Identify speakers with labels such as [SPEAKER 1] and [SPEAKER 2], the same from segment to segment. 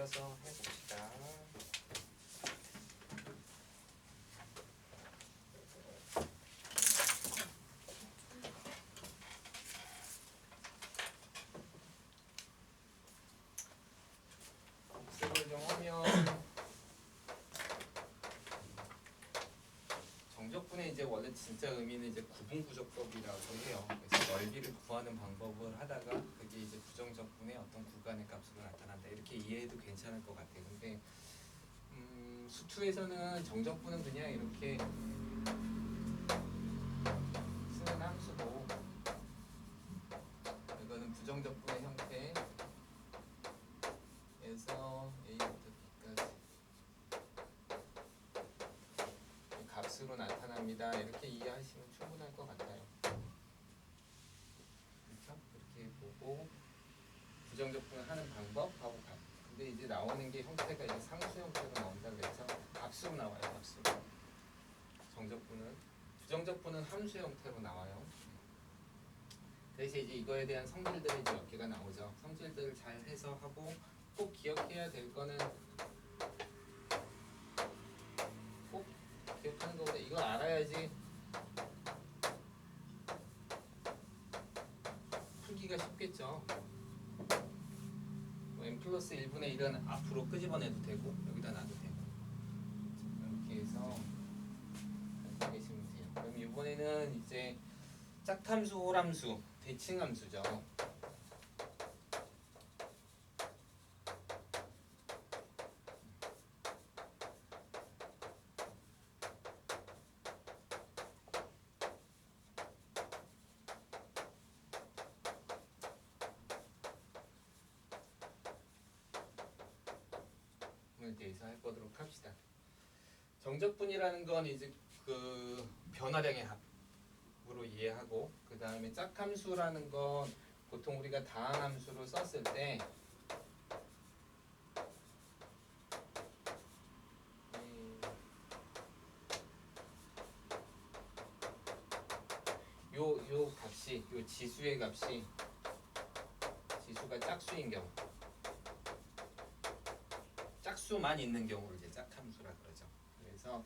[SPEAKER 1] 이어서 해봅시다. 복습을 좀 하면 정적분의 이제 원래 진짜 의미는 이제 구분구적법이라고 해요. 그래서 넓이를 구하는 방법을 하다가 그게 이제 부정적분의 어떤 구간의 값으로 나타난다. 이렇게 이해해도 괜찮을 것 같아요. 근데 수투에서는 정적분은 그냥 이렇게 쓰는 함수고, 이거는 부정적분의 형태에서 A부터 B까지 값으로 나타납니다. 이렇게 이해하시면 충분할 것 같아요. 그렇죠? 그렇게 보고 부정적분을 하는 방법하고 값. 근데 이제 나오는 게 형태가 이제 상수 형태로 나온다 그래서 값으로 나와요. 값으로. 정적분은 부정적분은 함수 형태로 나와요. 그래서 이제 이거에 대한 성질들이 이제 몇 개가 나오죠. 성질들을 잘 해석하고 꼭 기억해야 될 거는 꼭 기억하는 거보다 이거 알아야지 풀기가 쉽겠죠. 뭐 n 플러스 1분의 1은 앞으로 끄집어내도 되고 여기다 놔도 되고 이렇게 해서 갖고 계시면 돼요. 그럼 이번에는 이제 짝함수, 홀함수, 대칭함수죠. 대해서 해보도록 합시다. 정적분이라는 건 이제 그 변화량의 합으로 이해하고, 그 다음에 짝함수라는 건 보통 우리가 다항함수로 썼을 때 요 값이, 요 지수의 값이 지수가 짝수인 경우, 짝수만 있는 경우를 이제 짝함수라 그러죠. 그래서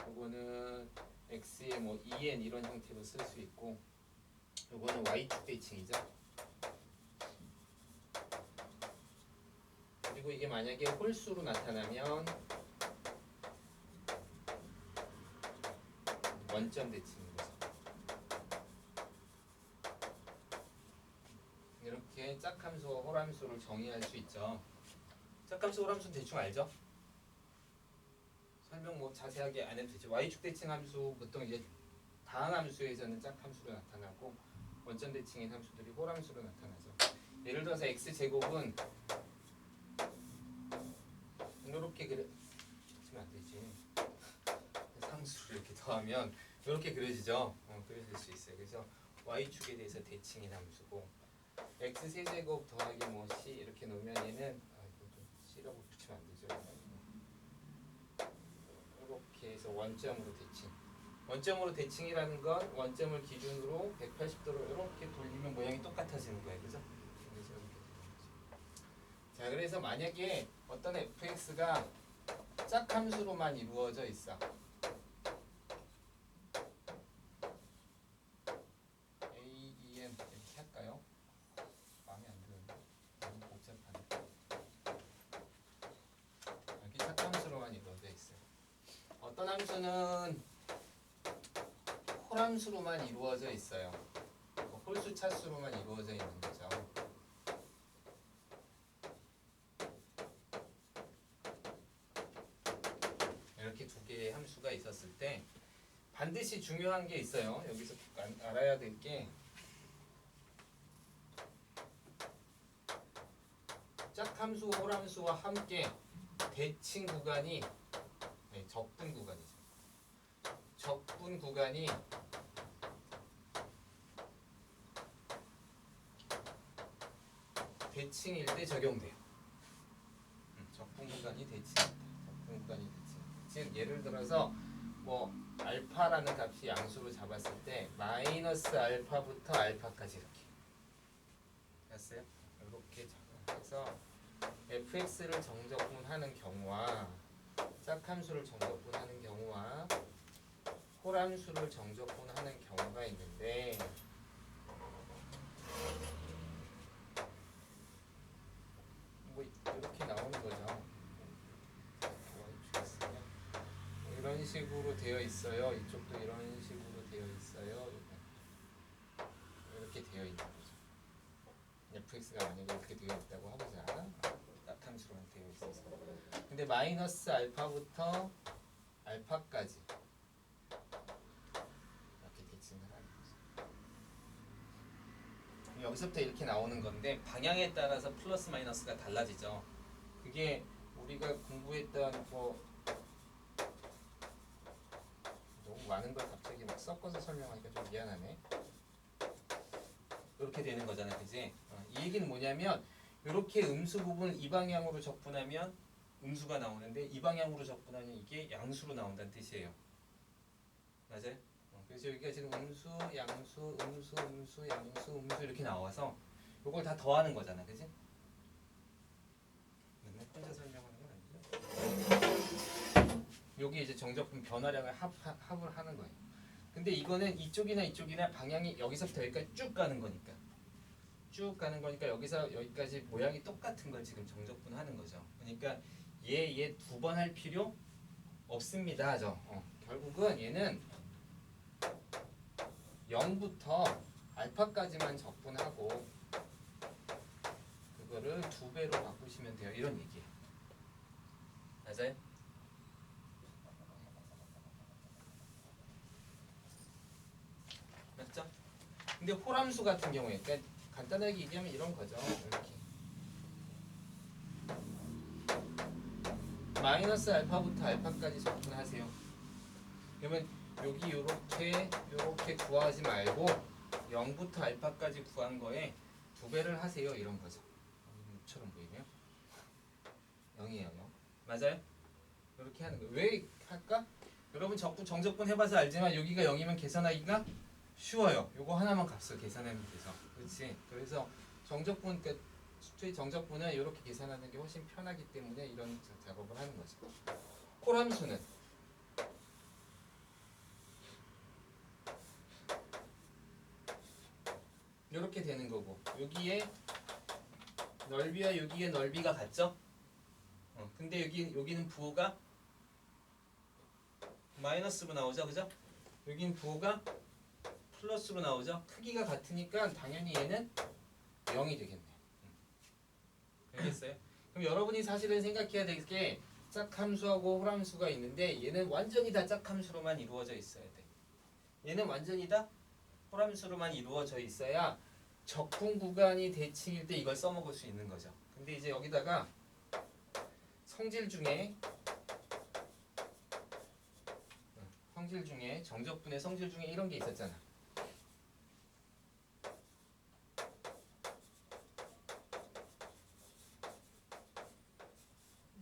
[SPEAKER 1] 요거는 x의 뭐 2n 이런 형태로 쓸 수 있고, 요거는 y축 대칭이죠. 그리고 이게 만약에 홀수로 나타나면 원점 대칭인 거죠. 이렇게 짝함수와 홀함수를 정의할 수 있죠. 짝함수, 홀함수는 대충 알죠? 설명 뭐 자세하게 안 해도 되죠. y축 대칭 함수 보통 이제 다항함수에서는 짝함수로 나타나고 원점 대칭인 함수들이 홀함수로 나타나죠. 예를 들어서 x제곱은 이렇게 그려지면 안 되지. 상수를 이렇게 더하면 이렇게 그려지죠. 그려질 수 있어요. 그래서 y축에 대해서 대칭인 함수고, x세제곱 더하기 뭐 c 이렇게 놓으면 얘는 c라고 붙이면 안 되죠. 이렇게 해서 원점으로 대칭. 원점으로 대칭이라는 건 원점을 기준으로 180도로 이렇게 돌리면 모양이 똑같아지는 거예요. 그죠? 그래서 이렇게 되는 거죠. 자, 그래서 만약에 어떤 fx가 짝함수로만 이루어져 있어. a, e, n 이렇게 할까요? 마음에 안 드는데 너무 복잡하네. 이렇게 짝함수로만 이루어져 있어요. 어떤 함수는 홀함수로만 이루어져 있어요. 홀수 차수로만 이루어져 있는 거죠. 이렇게 두 개의 함수가 있었을 때 반드시 중요한 게 있어요. 여기서 알아야 될 게, 짝함수, 홀함수와 함께 대칭 구간이 적분 구간이죠. 적분 구간이 대칭일 때 적용돼요. 적분 구간이 대칭. 적분 구간이 대칭. 즉 예를 들어서 뭐 알파라는 값이 양수로 잡았을 때 마이너스 알파부터 알파까지 이렇게 됐어요. 이렇게 해서 fx를 정적분하는 경우와 짝함수를 정적분하는 경우와 홀함수를 정적분하는 경우가 있는데 뭐 이렇게 나오는 거죠. 뭐 이런 식으로 되어 있어요. 이쪽도 이런 식으로 되어 있어요. 이렇게 되어 있는 거죠. fx가 만약에 이렇게 되어 있다고 하보자. 짝함수로만 되어 있어서. 근데 마이너스 알파부터 알파까지 이렇게 대칭을 하는 거죠. 여기서부터 이렇게 나오는 건데 방향에 따라서 플러스 마이너스가 달라지죠. 그게 우리가 공부했던 뭐 너무 많은 걸 갑자기 막 섞어서 설명하니까 좀 미안하네. 이렇게 되는 거잖아, 그지? 이 얘기는 뭐냐면 이렇게 음수 부분을 이 방향으로 적분하면 음수가 나오는데 이 방향으로 적분하면 이게 양수로 나온다는 뜻이에요. 맞아요? 그래서 여기가 지금 음수, 양수, 음수, 음수, 양수, 음수 이렇게 나와서 이걸 다 더하는 거잖아, 그지? 맨날 혼자 설명하는 건 아니죠? 여기 이제 정적분 변화량을 합을 하는 거예요. 근데 이거는 이쪽이나 이쪽이나 방향이 여기서부터 여기까지 쭉 가는 거니까 쭉 가는 거니까 여기서 여기까지 모양이 똑같은 걸 지금 정적분하는 거죠. 그러니까 얘 두 번 할 필요 없습니다. 결국은 얘는 0부터 알파까지만 적분하고 그거를 2배로 바꾸시면 돼요. 이런 얘기예요. 맞아요? 맞죠? 근데 홀함수 같은 경우에 그러니까 간단하게 얘기하면 이런 거죠. 이렇게 마이너스 알파부터 알파까지 적분하세요. 그러면 여기 요렇게 구하지 말고 0부터 알파까지 구한 거에 2배를 하세요. 이런 거죠. 처럼 보이네요. 0이에요. 0. 맞아요? 이렇게 하는 거예요. 왜 할까? 여러분 정적분 해봐서 알지만 여기가 0이면 계산하기가 쉬워요. 요거 하나만 값을 계산하면 돼서. 그렇지? 그래서 정적분, 그러니까 수투의 정적분은 이렇게 계산하는 게 훨씬 편하기 때문에 이런 작업을 하는 거죠. 홀함수는 이렇게 되는 거고 여기에 넓이와 여기에 넓이가 같죠? 근데 여기는 부호가 마이너스로 나오죠, 그죠? 여기는 부호가 플러스로 나오죠. 크기가 같으니까 당연히 얘는 0이 되겠네. 알겠어요? 그럼 여러분이 사실은 생각해야 될 게 짝함수하고 홀함수가 있는데 얘는 완전히 다 짝함수로만 이루어져 있어야 돼. 얘는 완전히 다 홀함수로만 이루어져 있어야 적분 구간이 대칭일 때 이걸 써먹을 수 있는 거죠. 근데 이제 여기다가 성질 중에 정적분의 성질 중에 이런 게 있었잖아.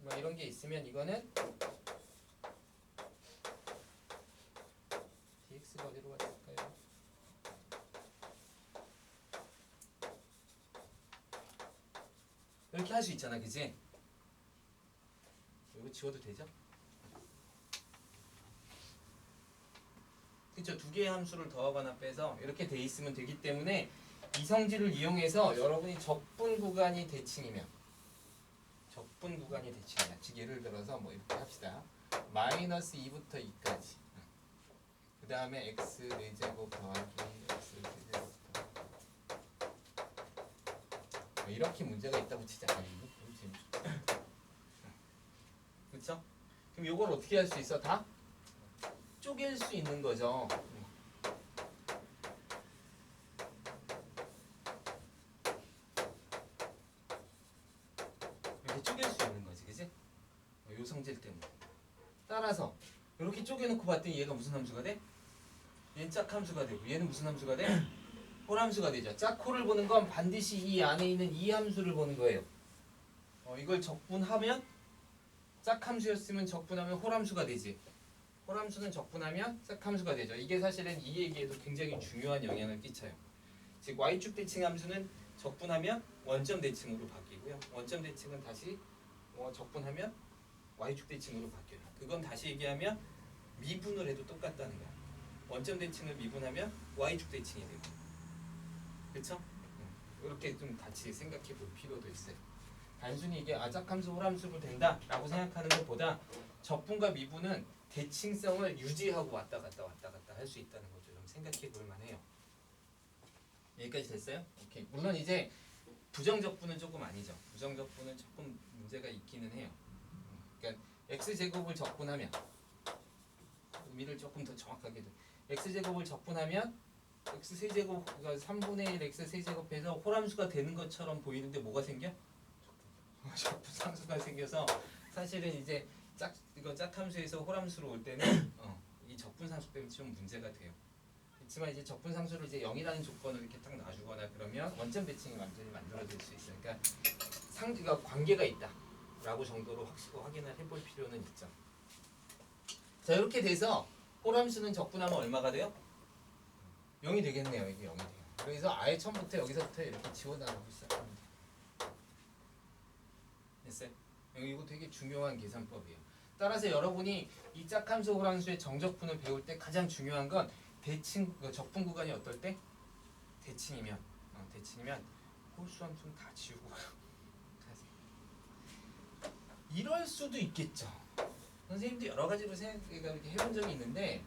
[SPEAKER 1] 뭐 이런 게 있으면 이거는 dx가 어디로 갔을까요? 이렇게 할 수 있잖아, 그지? 이거 지워도 되죠? 그쵸? 두 개의 함수를 더하거나 빼서 이렇게 돼 있으면 되기 때문에 이 성질을 이용해서 여러분이 적분 구간이 대칭이면 즉 예를 들어서 뭐 이렇게 합시다. 마이너스 2부터 2까지 그 다음에 x 4제곱 더하기 x 3제곱 뭐 이렇게 문제가 있다고 치자. 그쵸? 그럼 이걸 어떻게 할 수 있어? 다 쪼갤 수 있는 거죠. 이렇게 쪼갤 수 있는 거지, 그지? 요 성질 때문에. 따라서 이렇게 쪼개놓고 봤더니 얘가 무슨 함수가 돼? 얘는 짝함수가 되고 얘는 무슨 함수가 돼? 홀함수가 되죠. 짝홀을 보는 건 반드시 이 안에 있는 이 함수를 보는 거예요. 이걸 적분하면 짝함수였으면 적분하면 홀함수가 되지. 홀함수는 적분하면 짝함수가 되죠. 이게 사실은 이 얘기에도 굉장히 중요한 영향을 끼쳐요. 즉 y축 대칭 함수는 적분하면 원점 대칭으로 바뀌고요. 원점 대칭은 다시 적분하면 y축 대칭으로 바뀌어요. 그건 다시 얘기하면 미분을 해도 똑같다는 거야. 원점 대칭을 미분하면 y축 대칭이 되고, 그렇죠? 이렇게 좀 같이 생각해 볼 필요도 있어요. 단순히 이게 아작함수, 호람수로 된다라고 생각하는 것보다 적분과 미분은 대칭성을 유지하고 왔다 갔다 할 수 있다는 거죠. 좀 생각해 볼 만해요. 여기까지 됐어요? 오케이. 물론 이제 부정적분은 조금 아니죠. 부정적분은 조금 문제가 있기는 해요. 그러니까 x제곱을 적분하면, 의미를 조금 더 정확하게 x제곱을 적분하면 x세제곱, 그러니까 3분의 1 x세제곱해서 호람수가 되는 것처럼 보이는데 뭐가 생겨? 적분상수가 생겨서 사실은 이제 이거 짝함수에서 호람수로 올 때는 이 적분상수 때문에 좀 문제가 돼요. 그렇지만 이제 적분상수를 이제 0이라는 조건을 이렇게 딱 놔주거나 그러면 원점 대칭이 완전히 만들어질 수 있어요. 그러니까 상지가 관계가 있다라고 정도로 확인을 해볼 필요는 있죠. 자, 이렇게 돼서 호람수는 적분하면 얼마가 돼요? 0이 되겠네요. 이게 0이 돼요. 그래서 아예 처음부터 여기서부터 이렇게 지워나가고 시작합니다. 됐어요? 이거 되게 중요한 계산법이에요. 따라서 여러분이 이 짝함수 호랑수의 정적분을 배울 때 가장 중요한 건 대칭, 적분 구간이 어떨 때? 대칭이면 홀수함수는 다 지우고 이럴 수도 있겠죠. 선생님도 여러 가지로 이렇게 해본 적이 있는데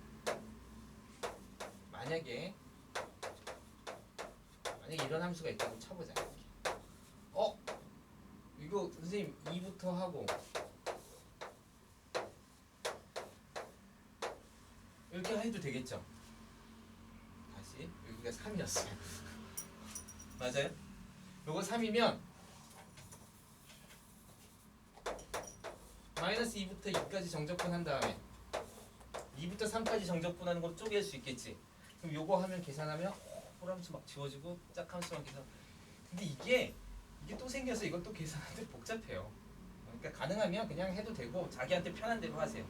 [SPEAKER 1] 만약에 이런 함수가 있다고 쳐보자. 이거 선생님 2부터 하고 이렇게 해도 되겠죠? 다시 여기가 3이었어요. 맞아요? 요거 3이면 마이너스 2부터 2까지 정적분 한 다음에 2부터 3까지 정적분하는 걸 쪼갤 수 있겠지. 그럼 요거 하면 계산하면 호람수 막 지워지고 짝함수만 계산. 근데 이게 또 생겨서 이걸 또 계산하는데 복잡해요. 그러니까 가능하면 그냥 해도 되고 자기한테 편한 대로 하세요.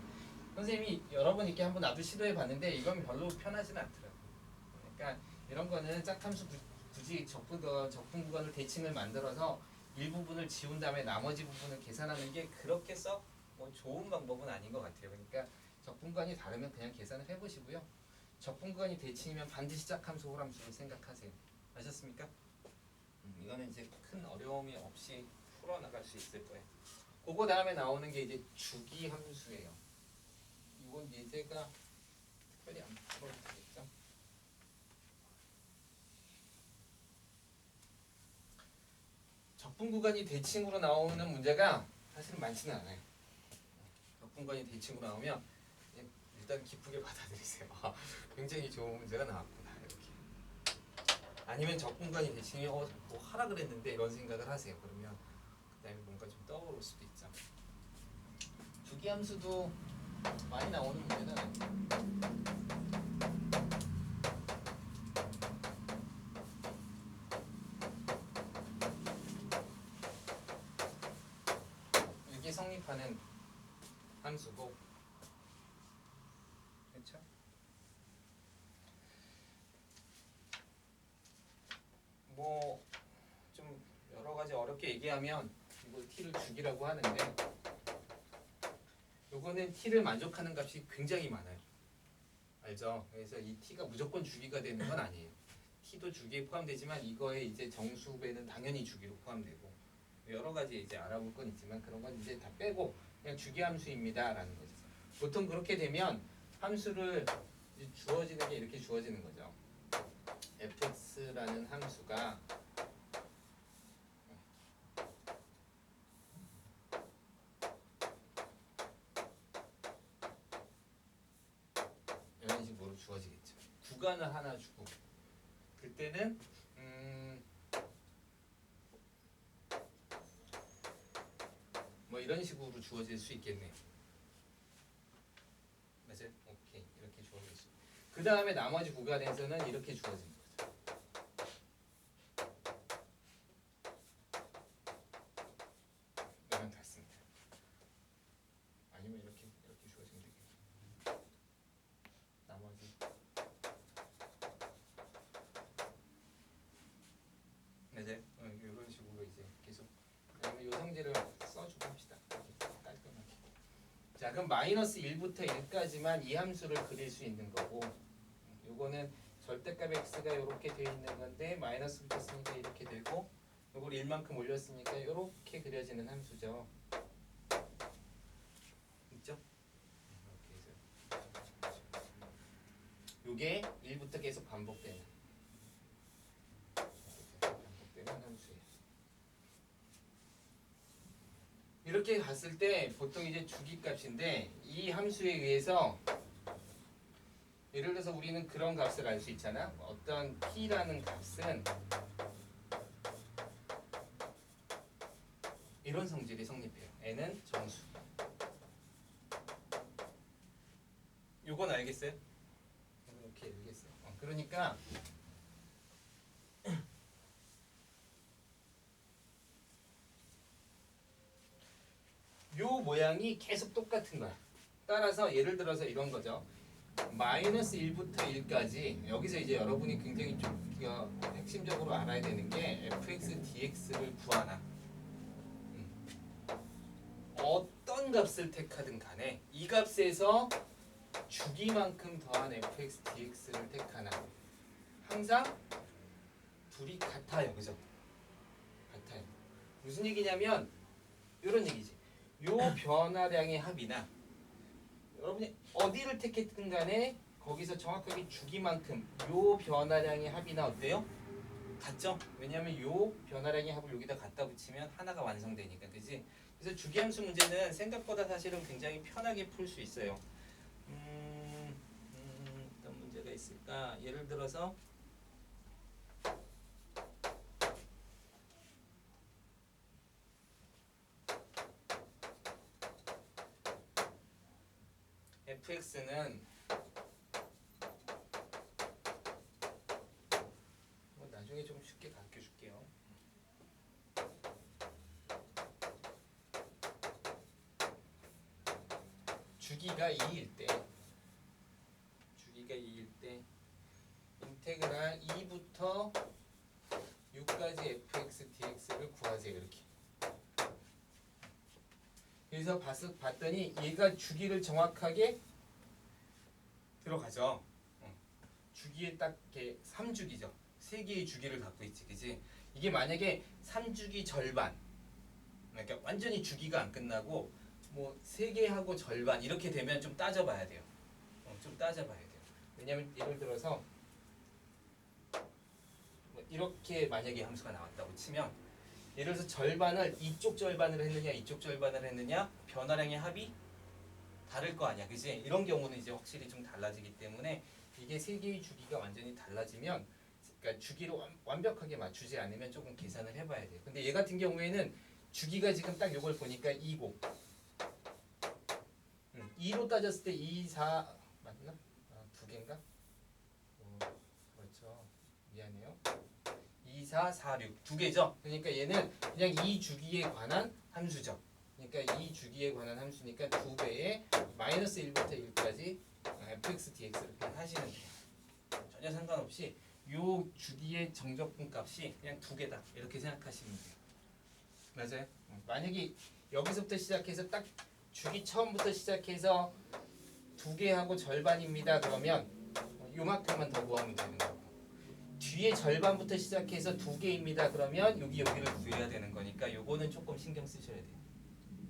[SPEAKER 1] 선생님이 여러 번 이렇게 한번 나도 시도해 봤는데 이건 별로 편하지는 않더라고요. 그러니까 이런 거는 짝함수 굳이 적분 구간을 대칭을 만들어서 일부분을 지운 다음에 나머지 부분을 계산하는 게 그렇게 뭐 좋은 방법은 아닌 것 같아요. 그러니까 적분 구간이 다르면 그냥 계산을 해보시고요. 적분 구간이 대칭이면 반드시 짝함수 호람수를 생각하세요. 아셨습니까? 이거는 이제 큰 어려움이 없이 풀어나갈 수 있을 거예요. 그거 다음에 나오는 게 이제 주기 함수예요. 이건 예제가 특별히 안 풀어도 되겠죠? 적분 구간이 대칭으로 나오는 문제가 사실은 많지는 않아요. 적분 구간이 대칭으로 나오면 일단 기쁘게 받아들이세요. 굉장히 좋은 문제가 나왔구나 이렇게. 아니면 적분간이 대칭이 뭐 하라 그랬는데 이런 생각을 하세요. 그러면 그다음에 뭔가 좀 떠오를 수도 있죠. 주기함수도 많이 나오는 문제는 아니에요. 이게 성립하는 함수고, 그렇죠? 뭐 좀 여러 가지 어렵게 얘기하면 이걸 t를 주기라고 하는데, 요거는 t를 만족하는 값이 굉장히 많아요. 알죠? 그래서 이 t가 무조건 주기가 되는 건 아니에요. t도 주기에 포함되지만 이거에 이제 정수배는 당연히 주기로 포함되고 여러 가지 이제 알아볼 건 있지만 그런 건 이제 다 빼고 그냥 주기 함수입니다라는 거죠. 보통 그렇게 되면 함수를 주어지는 게 이렇게 주어지는 거죠. fx라는 함수가 이런 식으로 주어지겠죠. 구간을 하나 주고 그때는 뭐 이런 식으로 주어질 수 있겠네요. 맞아요? 오케이, 이렇게 주어졌어. 그 다음에 나머지 구간에서는 이렇게 주어지는 거죠. 그러면 됐습니다. 아니면 이렇게 주어지면 되겠네요. 나머지 맞아요? 이런 식으로 자, 그럼 마이너스 1부터 1까지만 이 함수를 그릴 수 있는 거고, 요거는 절대값 x가 이렇게 되어 있는 건데 마이너스 붙였으니까 이렇게 되고, 요걸 1만큼 올렸으니까 이렇게 그려지는 함수죠. 있죠? 이렇게 해서 요게 1부터 계속 반복되는 함수예요. 이렇게 갔을 때 보통 이제 주기값인데, 이 함수에 의해서 예를 들어서 우리는 그런 값을 알 수 있잖아. 어떤 p라는 값은 이런 성질이 성립해요. n은 정수. 요건 알겠어요? 이렇게 알겠어요. 그러니까 요 모양이 계속 똑같은 거야. 따라서 예를 들어서 이런 거죠. 마이너스 1부터 1까지 여기서 이제 여러분이 굉장히 좀 핵심적으로 알아야 되는 게 fx dx를 구하나 어떤 값을 택하든 간에 이 값에서 주기만큼 더한 fx dx를 택하나 항상 둘이 같아요. 그죠? 같아요. 무슨 얘기냐면 이런 얘기지. 요 변화량의 합이나 여러분이 어디를 택했든 간에 거기서 정확하게 주기만큼 요 변화량의 합이나 어때요? 같죠? 왜냐하면 요 변화량의 합을 여기다 갖다 붙이면 하나가 완성되니까. 그지? 그래서 주기함수 문제는 생각보다 사실은 굉장히 편하게 풀 수 있어요. 어떤 문제가 있을까? 예를 들어서 fx는 나중에 좀 쉽게 가르쳐줄게요. 주기가 2일 때 인테그랄 2부터 6까지 fx dx를 구하세요. 이렇게. 그래서 봤더니 얘가 주기를 정확하게 들어가죠. 주기에 딱 이렇게 3주기죠. 3개의 주기를 갖고 있지. 그지? 이게 만약에 3주기 절반, 그러니까 완전히 주기가 안 끝나고 뭐 3개하고 절반 이렇게 되면 좀 따져봐야 돼요. 좀 따져봐야 돼요. 왜냐면 예를 들어서 뭐 이렇게 만약에 함수가 나왔다고 치면 예를 들어서 절반을 이쪽 절반을 했느냐 이쪽 절반을 했느냐 변화량의 합이 다를 거 아니야. 그지? 이런 경우는 이제 확실히 좀 달라지기 때문에 이게 3개의 주기가 완전히 달라지면 그러니까 주기를 완벽하게 맞추지 않으면 조금 계산을 해봐야 돼요. 근데 얘 같은 경우에는 주기가 지금 딱 요걸 보니까 2고 2로 따졌을 때 2, 4 맞나? 두 개인가? 그렇죠. 미안해요. 2, 4, 4, 6 두 개죠. 그러니까 얘는 그냥 이 주기에 관한 함수죠. 그러니까 이 주기에 관한 함수니까 두 배의 마이너스 1부터 1까지 fx dx를 그냥 하시면 돼요. 전혀 상관없이 요 주기의 정적분 값이 그냥 두 개다 이렇게 생각하시면 돼요. 맞아요? 만약에 여기서부터 시작해서 딱 주기 처음부터 시작해서 두 개하고 절반입니다. 그러면 요만큼만 더 구하면 되는 거고, 뒤에 절반부터 시작해서 두 개입니다. 그러면 여기를 구해야 되는 거니까 요거는 조금 신경 쓰셔야 돼요.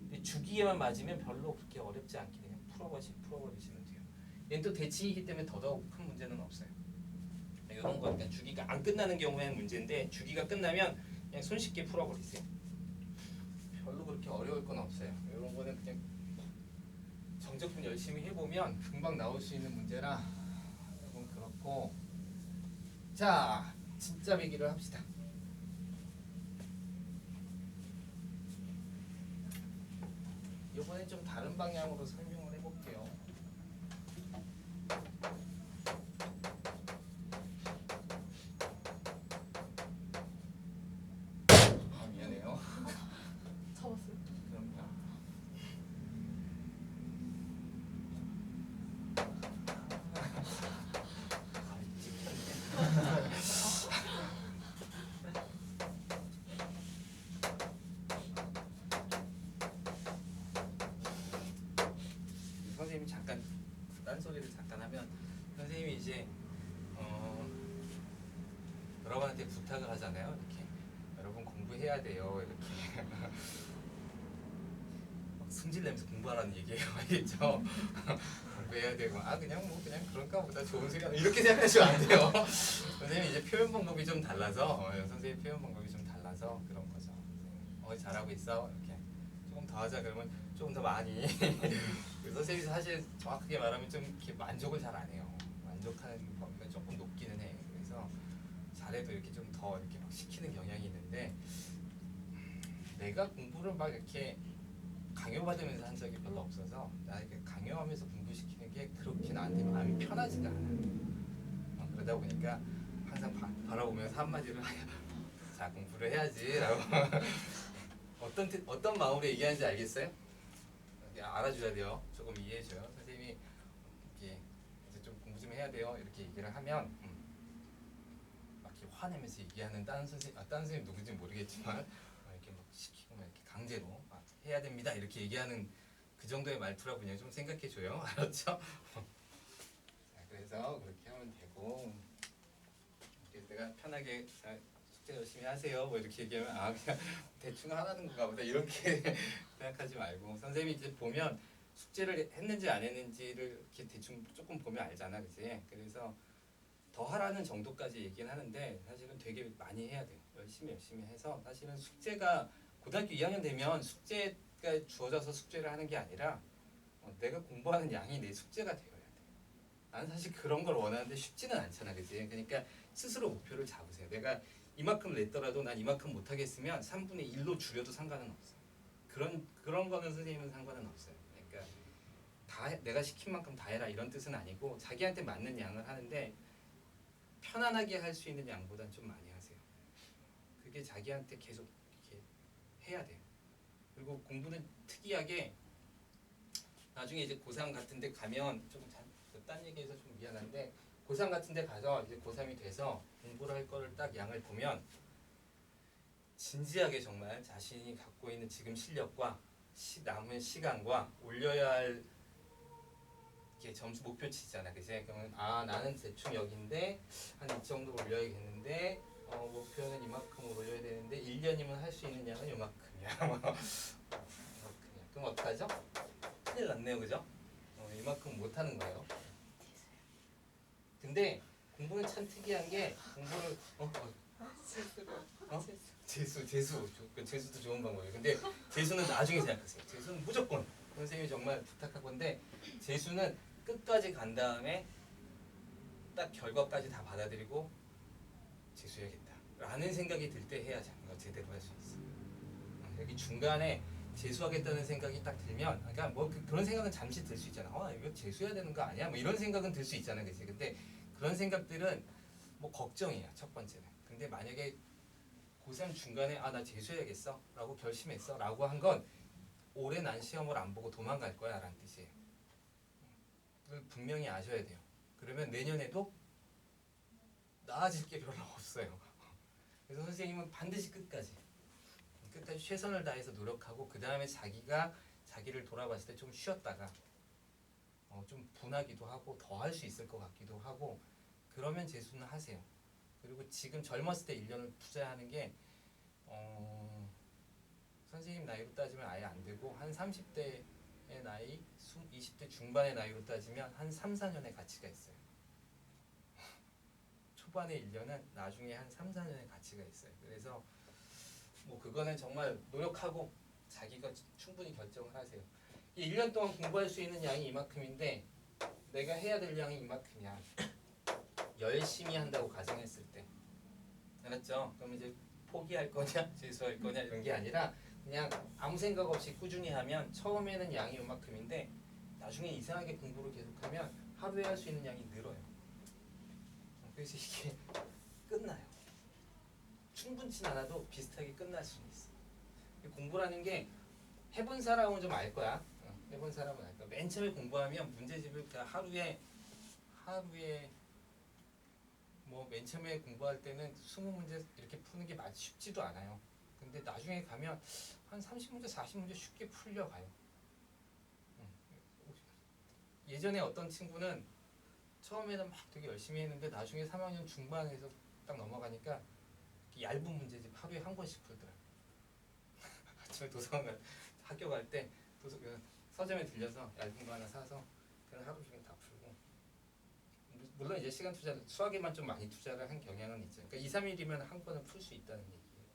[SPEAKER 1] 근데 주기에만 맞으면 별로 그렇게 어렵지 않게 그냥 풀어버리시면 돼요. 얘는 또 대칭이기 때문에 더더욱 큰 문제는 없어요. 이런 거 그러니까 주기가 안 끝나는 경우에는 문제인데 주기가 끝나면 그냥 손쉽게 풀어버리세요. 별로 그렇게 어려울 건 없어요. 이런 거는 그냥 정적분 열심히 해보면 금방 나올 수 있는 문제라 이건 그렇고, 자 진짜 배기를 합시다. 이번엔 좀 다른 방향으로 설명을 해볼게요. 미안해요.
[SPEAKER 2] 잡았어요.
[SPEAKER 1] 그럼요. 선생님이 이제 여러분한테 부탁을 하잖아요. 이렇게 여러분 공부해야 돼요. 이렇게 막 승질 내면서 공부하라는 얘기예요. 알겠죠? 공부해야 되고 그냥 뭐 그냥 그런가 보다 좋은 소리 하는 이렇게 생각하시면 안 돼요. 선생님 이제 표현 방법이 좀 달라서 선생님 표현 방법이 좀 달라서 그런 거죠. 잘하고 있어 이렇게 조금 더 하자 그러면 조금 더 많이. 선생님이 사실 정확하게 말하면 좀 이렇게 만족을 잘 안 해요. 만족하는 범위가 조금 높기는 해. 그래서 잘해도 이렇게 좀 더 이렇게 막 시키는 경향이 있는데 내가 공부를 막 이렇게 강요받으면서 한 적이 별로 없어서 나 이렇게 강요하면서 공부시키는 게 그렇게 나한테 마음이 편하지가 않아. 그러다 보니까 항상 바라보면서 한마디로 자 공부를 해야지라고 어떤 마음으로 얘기하는지 알겠어요? 알아줘야 돼요. 조금 이해해줘요. 선생님이 이렇게 이제 좀 공부 좀 해야 돼요. 이렇게 얘기를 하면 막 이렇게 화내면서 얘기하는 다른 선생님 누군지 모르겠지만 이렇게 막 시키고 막 이렇게 강제로 막 해야 됩니다. 이렇게 얘기하는 그 정도의 말투라고 그냥 좀 생각해줘요. 알았죠? 자, 그래서 그렇게 하면 되고 내가 편하게 숙제 열심히 하세요. 뭐 이렇게 얘기하면 그냥 대충 하라는 건가 보다 이렇게 생각하지 말고 선생님이 이제 보면 숙제를 했는지 안 했는지를 이렇게 대충 조금 보면 알잖아, 그치? 그래서 더 하라는 정도까지 얘기는 하는데 사실은 되게 많이 해야 돼요. 열심히 해서 사실은 숙제가 고등학교 2학년 되면 숙제가 주어져서 숙제를 하는 게 아니라 내가 공부하는 양이 내 숙제가 되어야 돼. 나는 사실 그런 걸 원하는데 쉽지는 않잖아, 그치? 그러니까 스스로 목표를 잡으세요. 내가 이만큼 냈더라도 난 이만큼 못하겠으면 3분의 1로 줄여도 상관은 없어요. 그런 거는 선생님은 상관은 없어요. 그러니까 내가 시킨 만큼 다 해라 이런 뜻은 아니고 자기한테 맞는 양을 하는데 편안하게 할 수 있는 양보단 좀 많이 하세요. 그게 자기한테 계속 이렇게 해야 돼요. 그리고 공부는 특이하게 나중에 이제 고3 같은 데 가면 조금 딴 얘기해서 좀 미안한데 고3 같은 데 가서 이제 고3이 돼서 공부를 할 거를 딱 양을 보면 진지하게 정말 자신이 갖고 있는 지금 실력과 남은 시간과 올려야 할 이렇게 점수 목표치 있잖아, 그치? 그러면 나는 대충 여기인데 한 이 정도 올려야겠는데 목표는 이만큼 올려야 되는데 1년이면 할 수 있는 양은 이만큼이야. 그럼 어떡하죠? 큰일 났네요, 그죠? 이만큼 못하는 거예요. 근데 공부는 참 특이한 게 공부를 재수도 좋은 방법이에요. 근데 재수는 나중에 생각하세요. 재수는 무조건 선생님이 정말 부탁할 건데 재수는 끝까지 간 다음에 딱 결과까지 다 받아들이고 재수해야겠다 라는 생각이 들 때 해야 제대로 할 수 있어. 여기 중간에 재수하겠다는 생각이 딱 들면 그러니까 뭐 그런 생각은 잠시 들 수 있잖아. 이거 재수해야 되는 거 아니야? 뭐 이런 생각은 들 수 있잖아, 그치? 근데 그런 생각들은 뭐 걱정이야, 첫 번째는. 근데 만약에 고3 중간에 나 재수해야겠어 라고 결심했어 라고 한 건 올해 난 시험을 안 보고 도망갈 거야 라는 뜻이에요. 그걸 분명히 아셔야 돼요. 그러면 내년에도 나아질 게 별로 없어요. 그래서 선생님은 반드시 끝까지 최선을 다해서 노력하고 그 다음에 자기를 돌아봤을 때 좀 쉬었다가 좀 분하기도 하고 더 할 수 있을 것 같기도 하고 그러면 재수는 하세요. 그리고 지금 젊었을 때 1년을 투자하는 게 선생님 나이로 따지면 아예 안 되고 한 30대의 나이, 20대 중반의 나이로 따지면 한 3, 4년의 가치가 있어요. 초반의 1년은 나중에 한 3, 4년의 가치가 있어요. 그래서 뭐 그거는 정말 노력하고 자기가 충분히 결정을 하세요. 1년 동안 공부할 수 있는 양이 이만큼인데 내가 해야 될 양이 이만큼이야. 열심히 한다고 가정했을 때. 알았죠? 그럼 이제 포기할 거냐, 재수할 거냐 이런 게 아니라 그냥 아무 생각 없이 꾸준히 하면 처음에는 양이 이만큼인데 나중에 이상하게 공부를 계속하면 하루에 할 수 있는 양이 늘어요. 그래서 이게 끝나요. 충분치 않아도 비슷하게 끝날 수는 있어. 공부라는 게 해본 사람은 좀 알 거야. 해본 사람은 알 거야. 맨 처음에 공부하면 문제집을 그냥 하루에 뭐 맨 처음에 공부할 때는 20문제 이렇게 푸는 게 쉽지도 않아요. 근데 나중에 가면 한 30문제, 40문제 쉽게 풀려가요. 예전에 어떤 친구는 처음에는 막 되게 열심히 했는데 나중에 3학년 중반에서 딱 넘어가니까 얇은 문제집 하루에 한 권씩 풀더라. 아침에 도서관 학교 갈 때 서점에 들려서 얇은 거 하나 사서 그냥 하루 종일 다 풀고. 물론 이제 시간 투자, 수학에만 좀 많이 투자를 한 경향은 있죠. 그러니까 2, 3일이면 한 권은 풀 수 있다는 얘기예요.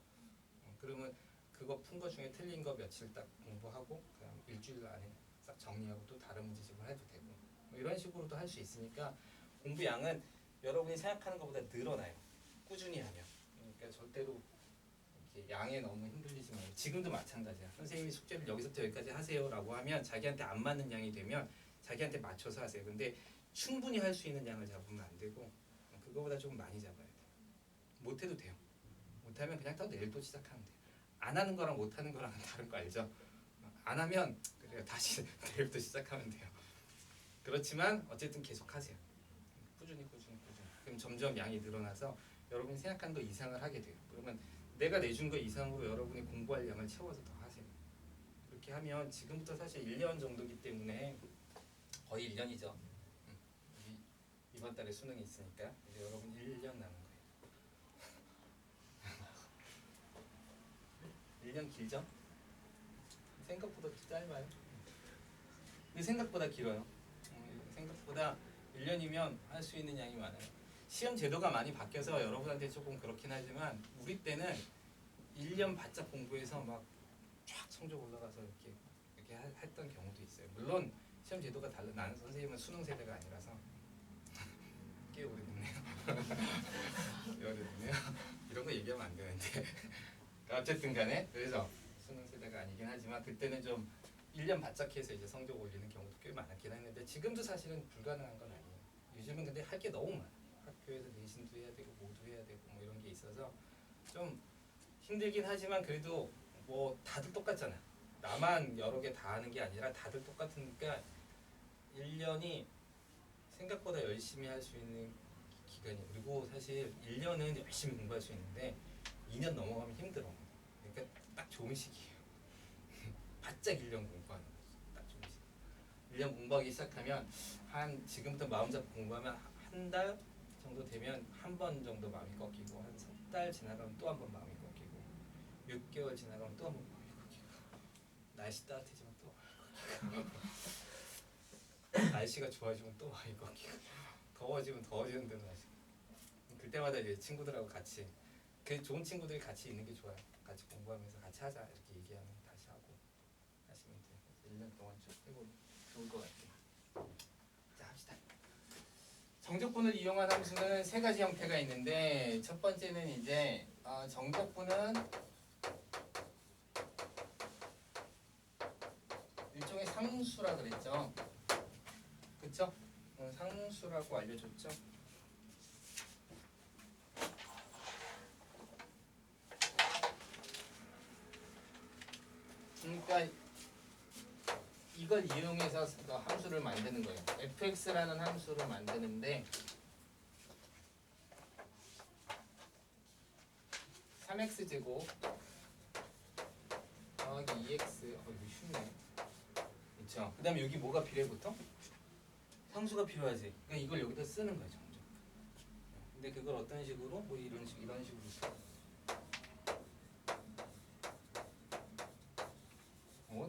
[SPEAKER 1] 그러면 그거 푼 거 중에 틀린 거 며칠 딱 공부하고 그냥 일주일 안에 싹 정리하고 또 다른 문제집을 해도 되고 뭐 이런 식으로도 할 수 있으니까 공부 양은 여러분이 생각하는 것보다 늘어나요. 꾸준히 하면. 그러니까 절대로 이렇게 양에 너무 힘들리지 말고. 지금도 마찬가지야. 선생님이 숙제를 여기서부터 여기까지 하세요라고 하면 자기한테 안 맞는 양이 되면 자기한테 맞춰서 하세요. 근데 충분히 할 수 있는 양을 잡으면 안 되고 그거보다 좀 많이 잡아야 돼요. 못해도 돼요. 못하면 그냥 또 내일 또 시작하면 돼요. 안 하는 거랑 못 하는 거랑은 다른 거 알죠? 안 하면 그래요. 다시 내일부터 시작하면 돼요. 그렇지만 어쨌든 계속 하세요. 꾸준히. 그럼 점점 양이 늘어나서 여러분이 생각한 거 이상을 하게 돼요. 그러면 내가 내준 거 이상으로 여러분이 공부할 양을 채워서 더 하세요. 그렇게 하면 지금부터 사실 1년 정도기 때문에 거의 1년이죠. 이번 달에 수능이 있으니까 이제 여러분 1년 남은 거예요. 1년 길죠? 생각보다 짧아요. 근데 생각보다 길어요. 생각보다 1년이면 할 수 있는 양이 많아요. 시험 제도가 많이 바뀌어서 여러분한테 조금 그렇긴 하지만 우리 때는 1년 바짝 공부해서 막 쫙 성적 올라가서 이렇게 했던 경우도 있어요. 물론 시험 제도가 달라. 나는 선생님은 수능 세대가 아니라서 꽤 오래됐네요. 오래됐네요. 이런 거 얘기하면 안 되는데 어쨌든 간에 그래서 수능 세대가 아니긴 하지만 그때는 좀 1년 바짝 해서 이제 성적 올리는 경우도 꽤 많았긴 했는데 지금도 사실은 불가능한 건 아니에요. 요즘은 근데 할 게 너무 많아요. 학교에서 내신도 해야 되고 모두 해야 되고 뭐 이런 게 있어서 좀 힘들긴 하지만 그래도 뭐 다들 똑같잖아. 나만 여러 개 다 하는 게 아니라 다들 똑같으니까 1년이 생각보다 열심히 할 수 있는 기간이에요. 그리고 사실 1년은 열심히 공부할 수 있는데 2년 넘어가면 힘들어. 그러니까 딱 좋은 시기예요. 바짝 1년 공부하는 거지. 딱 좋은 시기. 1년 공부하기 시작하면 한 지금부터 마음 잡고 공부하면 한 달 정도 되면 한 번 정도 마음이 꺾이고 한 3달 지나가면 또 한 번 마음이 꺾이고 6개월 지나가면 또 한 번 마음이 꺾이고 날씨 따뜻해지면 또 마음이 꺾이고 날씨가 좋아지면 또 마음이 꺾이고 더워지면 더워지는 대로 날씨. 그때마다 이제 친구들하고 같이 그 좋은 친구들이 같이 있는 게 좋아요. 같이 공부하면서 같이 하자 이렇게 얘기하면 다시 하고 하시면 돼요. 1년 동안 쭉 해보면 좋을 것 같아요. 자 합시다. 정적분을 이용한 함수는 세 가지 형태가 있는데 첫 번째는 이제 정적분은 일종의 상수라 그랬죠. 그쵸? 상수라고 알려줬죠. 그러니까 이걸 이용해서 함수를 만드는 거예요. fx라는 함수를 만드는데 3x제곱 더하기 2x 이거 쉽네. 그쵸? 그 다음에 여기 뭐가 필요해 보통? 상수가 필요하지. 그러니까 이걸 여기다 쓰는 거예요. 정적. 근데 그걸 어떤 식으로? 뭐 이런 식으로 써.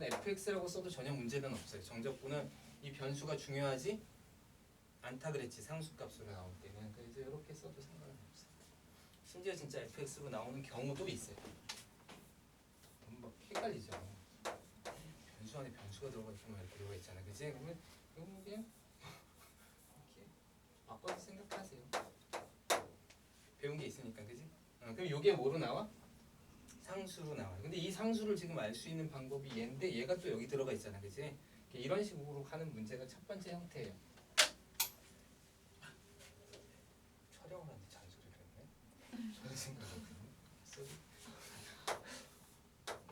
[SPEAKER 1] fx라고 써도 전혀 문제는 없어요. 정적분은 이 변수가 중요하지 않다 그랬지. 상수값으로 나올 때는. 그래서 이렇게 써도 상관은 없어요. 심지어 진짜 fx로 나오는 경우도 있어요. 막 헷갈리죠. 변수 안에 변수가 들어가 있으면 이렇게 들어가 있잖아. 그치? 그러면 이거 뭐 그냥 이렇게 바꿔서 생각하세요. 배운 게 있으니까. 그치? 그럼 이게 뭐로 나와? 상수로 나와요. 근데 이 상수를 지금 알 수 있는 방법이 얘인데 얘가 또 여기 들어가 있잖아. 그치? 이런 식으로 하는 문제가 첫 번째 형태예요. 촬영을 하는데 잔소리를 했네? 저런 생각을 했네?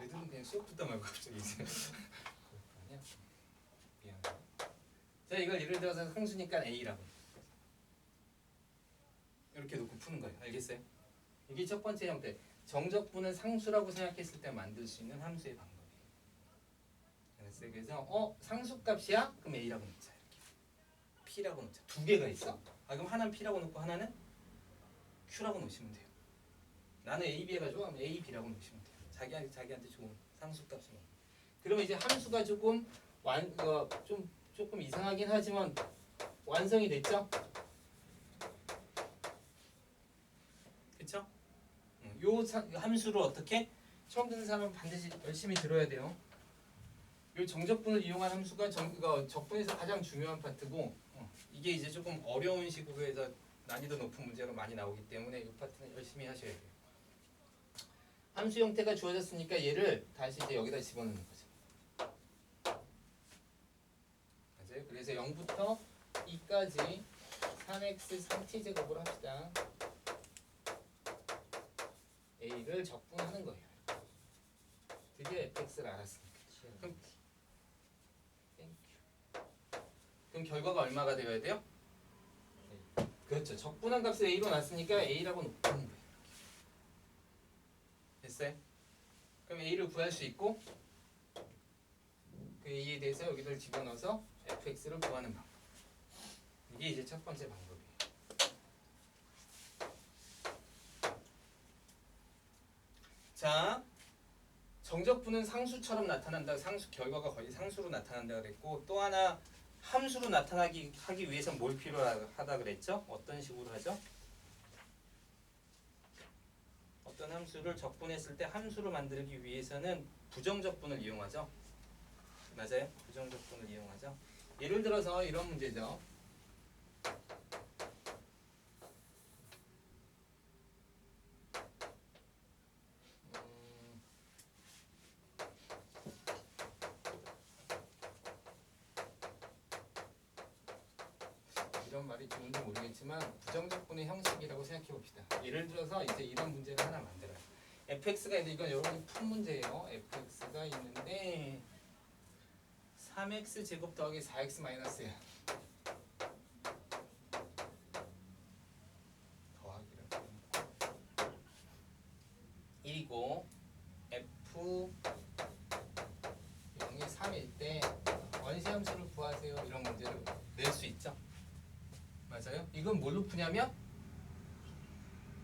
[SPEAKER 1] 애들은 그냥 수업 듣다 말고 갑자기 이제 그럴 거 아니야? 미안해. 자, 이걸 예를 들어서 상수니까 A라고 이렇게 놓고 푸는 거예요. 알겠어요? 이게 첫 번째 형태. 정적분은 상수라고 생각했을 때 만들 수 있는 함수의 방법이에요. 알았어요? 그래서 상수값이야? 그럼 A라고 넣자. 이렇게
[SPEAKER 3] P라고 놓자. 두 개가 있어. 그럼 하나는 P라고 놓고 하나는 Q라고 놓으시면 돼요. 나는 A, B가 좋아. 그럼 A, B라고 놓으시면 돼요. 자기한테 좋은 상수값을.
[SPEAKER 1] 그러면 이제 함수가 조금 조금 이상하긴 하지만 완성이 됐죠?
[SPEAKER 3] 그렇죠? 요 함수를 어떻게? 처음 듣는 사람은 반드시 열심히 들어야 돼요.
[SPEAKER 1] 이 정적분을 이용한 함수가 적분에서 가장 중요한 파트고
[SPEAKER 3] 이게 이제 조금 어려운 식으로 난이도 높은 문제로 많이 나오기 때문에 이 파트는 열심히 하셔야 돼요.
[SPEAKER 1] 함수 형태가 주어졌으니까 얘를 다시 이제 여기다 집어넣는 거죠. 맞아요? 그래서 0부터 2까지 3x 3t 제곱을 합시다. a를 적분하는 거예요. 드디어 fx를 알았으니까.
[SPEAKER 3] 그럼 결과가 얼마가 되어야 돼요?
[SPEAKER 1] 그렇죠. 적분한 값을 a로 놨으니까 a라고 놓는 거예요.
[SPEAKER 3] 됐어요? 그럼 A를 구할 수 있고
[SPEAKER 1] 그 a에 대해서 여기를 집어넣어서 fx를 구하는 방법.
[SPEAKER 3] 이게 이제 첫 번째 방법이에요. 자, 정적분은 상수처럼 나타난다. 결과가 거의 상수로 나타난다 그랬고 또 하나 함수로 나타나기 하기 위해서는 뭘 필요하다 그랬죠? 어떤 식으로 하죠? 어떤 함수를 적분했을 때 함수로 만들기 위해서는 부정적분을 이용하죠. 맞아요? 부정적분을 이용하죠.
[SPEAKER 1] 예를 들어서 이런 문제죠. 이런 말이 좋은지 모르겠지만 부정적분의 형식이라고 생각해 봅시다. 예를 들어서 이제 이런 문제를 하나 만들어요. fx가 있는데 이건 여러분이 푼 문제예요. fx가 있는데 3x 제곱 더하기 4x 마이너스야. 더하기를
[SPEAKER 3] 1이고 f
[SPEAKER 1] 0이 3일 때 원시함수를 구하세요. 이런 문제를 낼 수 있죠. 맞아요? 이건 뭘로 푸냐면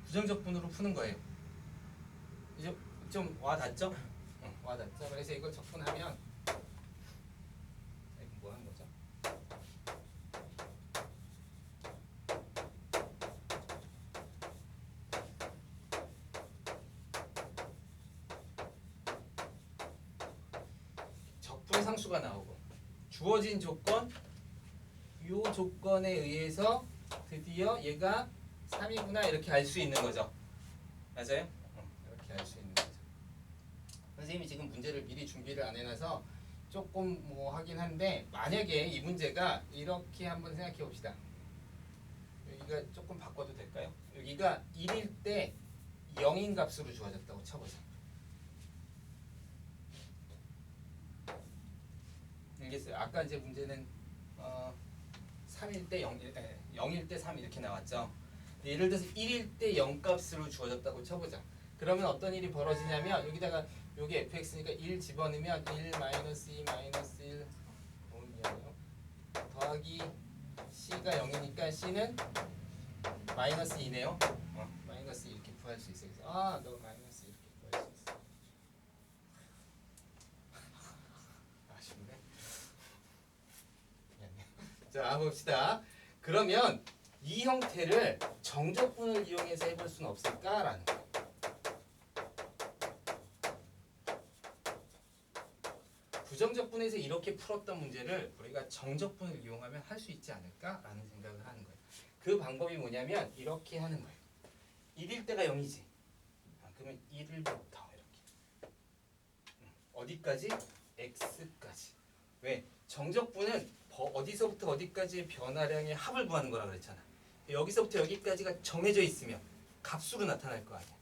[SPEAKER 1] 부정적분으로 푸는 거예요.
[SPEAKER 3] 이제 좀 와닿죠?
[SPEAKER 1] 와닿죠? 그래서 이걸 적분하면
[SPEAKER 3] 뭐 하는 거죠?
[SPEAKER 1] 적분 상수가 나오고 주어진 조건 요 조건에 의해서 드디어 얘가 3이구나 이렇게 알 수 있는 거죠.
[SPEAKER 3] 맞아요?
[SPEAKER 1] 이렇게 알 수 있는 거죠. 선생님이 지금 문제를 미리 준비를 안 해놔서 조금 뭐 하긴 한데 만약에 이 문제가 이렇게 한번 생각해 봅시다. 여기가 조금 바꿔도 될까요? 여기가 1일 때 0인 값으로 주어졌다고 쳐보자. 알겠어요? 아까 이제 문제는 3일 때 0일 때 3 이렇게 나왔죠. 예를 들어서 1일 때 0 값으로 주어졌다고 쳐보자. 그러면 어떤 일이 벌어지냐면 여기다가 여기 fx니까 1 집어넣으면 1 마이너스 2 마이너스 1 미안해요. 더하기 c가 0이니까 c는 마이너스 2네요. 마이너스 2 이렇게 구할 수 있어요. 그래서 너 마이너스 이렇게 구할 수 있어. 아쉽네. 미안해요. 자 봅시다. 그러면 이 형태를 정적분을 이용해서 해볼 수는 없을까라는 거예요. 부정적분에서 이렇게 풀었던 문제를 우리가 정적분을 이용하면 할 수 있지 않을까라는 생각을 하는 거예요. 그 방법이 뭐냐면 이렇게 하는 거예요. 1일 때가 0이지. 그러면 1일부터 이렇게. 어디까지? x까지. 왜? 정적분은 어디서부터 어디까지의 변화량의 합을 구하는 거라 그랬잖아. 여기서부터 여기까지가 정해져 있으면 값수로 나타날 거 아니야.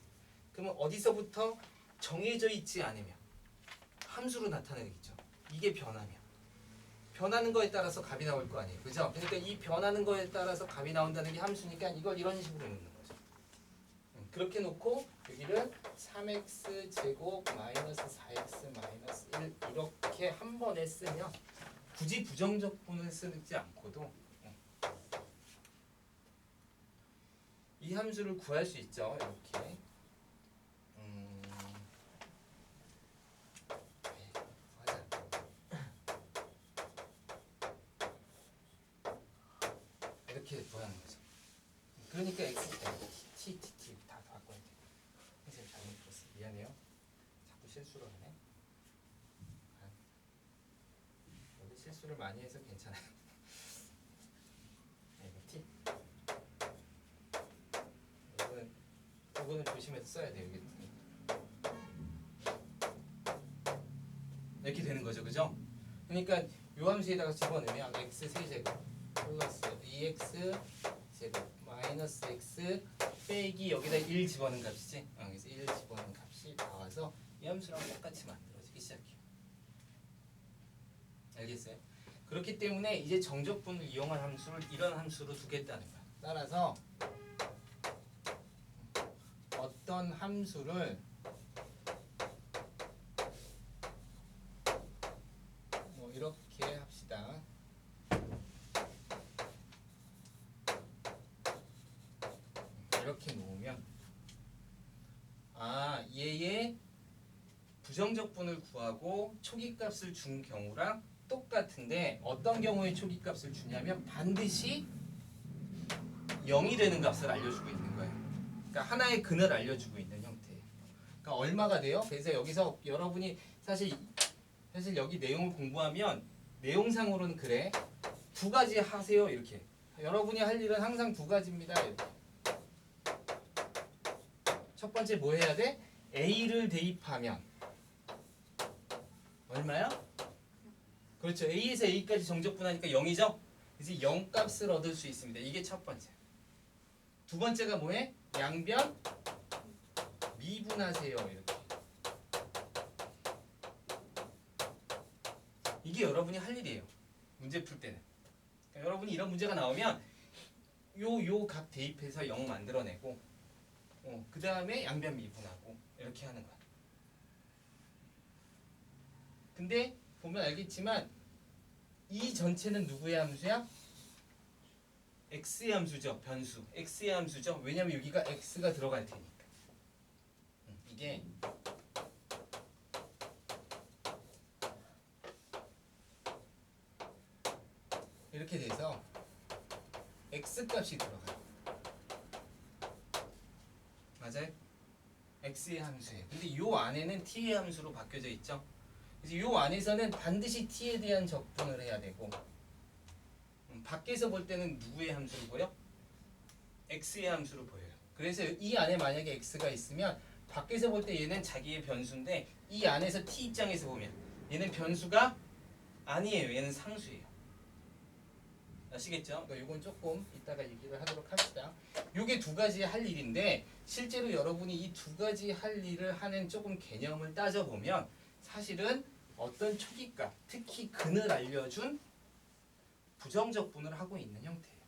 [SPEAKER 1] 그러면 어디서부터 정해져 있지 않으면 함수로 나타내겠죠. 이게 변하면 변하는 거에 따라서 값이 나올 거 아니에요. 그죠? 그러니까 이 변하는 거에 따라서 값이 나온다는 게 함수니까 이걸 이런 식으로 놓는 거죠. 그렇게 놓고 여기를 3x 제곱 마이너스 4x 마이너스 1 이렇게 한 번에 쓰면 굳이 부정적분을 쓰지 않고도
[SPEAKER 3] 이 함수를 구할 수 있죠. 이렇게. 하자. 이렇게 구하는 거죠. 그러니까 x t 다 바꿔야 돼. 선생님 잘못 들었어. 미안해요. 자꾸 실수를 하네. 여기 실수를 많이 해서 괜찮아요. 이거 t. 이거는 조심해서 써야 돼요. 이렇게 되는 거죠, 그죠? 그러니까 요 함수에다가 집어넣으면 x 세제곱 플러스 2x 제곱 마이너스 x 빼기 여기다 1 집어넣은 값이지. 그래서 1 집어넣은 값이 나와서 이 함수랑 똑같이 만들어지기 시작해요. 알겠어요? 그렇기 때문에 이제 정적분을 이용한 함수를 이런 함수로 두겠다는 거야. 따라서 어떤 함수를 뭐 이렇게 합시다. 이렇게 놓으면 얘의 부정적분을 구하고 초기값을 준 경우랑 똑같은데 어떤 경우에 초기값을 주냐면 반드시 0이 되는 값을 알려주고 있는 거예요. 그러니까 하나의 근을 알려주고 있는 형태예요. 그러니까 얼마가 돼요? 그래서 여기서 여러분이 사실 여기 내용을 공부하면 내용상으로는 그래. 두 가지 하세요 이렇게. 여러분이 할 일은 항상 두 가지입니다. 이렇게. 첫 번째 뭐 해야 돼? A를 대입하면 얼마야? 그렇죠. A에서 A까지 정적분하니까 0이죠? 그래서 0 값을 얻을 수 있습니다. 이게 첫 번째. 두 번째가 뭐해? 양변 미분하세요. 이렇게. 이게 여러분이 할 일이에요. 문제 풀 때는. 그러니까 여러분이 이런 문제가 나오면 요 값 대입해서 0 만들어내고 그 다음에 양변 미분하고 이렇게 하는 거야. 근데 보면 알겠지만 이 전체는 누구의 함수야? x의 함수죠. 변수. x의 함수죠. 왜냐면 여기가 x가 들어갈 테니까. 이게 이렇게 돼서 x 값이 들어가요. 맞아요? x의 함수예요. 근데 요 안에는 t의 함수로 바뀌어져 있죠. 그래서 요 안에서는 반드시 t에 대한 적분을 해야 되고 밖에서 볼 때는 누구의 함수로 보여? x의 함수로 보여요. 그래서 이 안에 만약에 x가 있으면 밖에서 볼 때 얘는 자기의 변수인데 이 안에서 t 입장에서 보면 얘는 변수가 아니에요. 얘는 상수예요. 아시겠죠? 그러니까 이건 조금 이따가 얘기를 하도록 합시다. 요게 두 가지 할 일인데 실제로 여러분이 이 두 가지 할 일을 하는 조금 개념을 따져보면 사실은 어떤 초기값, 특히 근을 알려준 부정적분을 하고 있는 형태예요.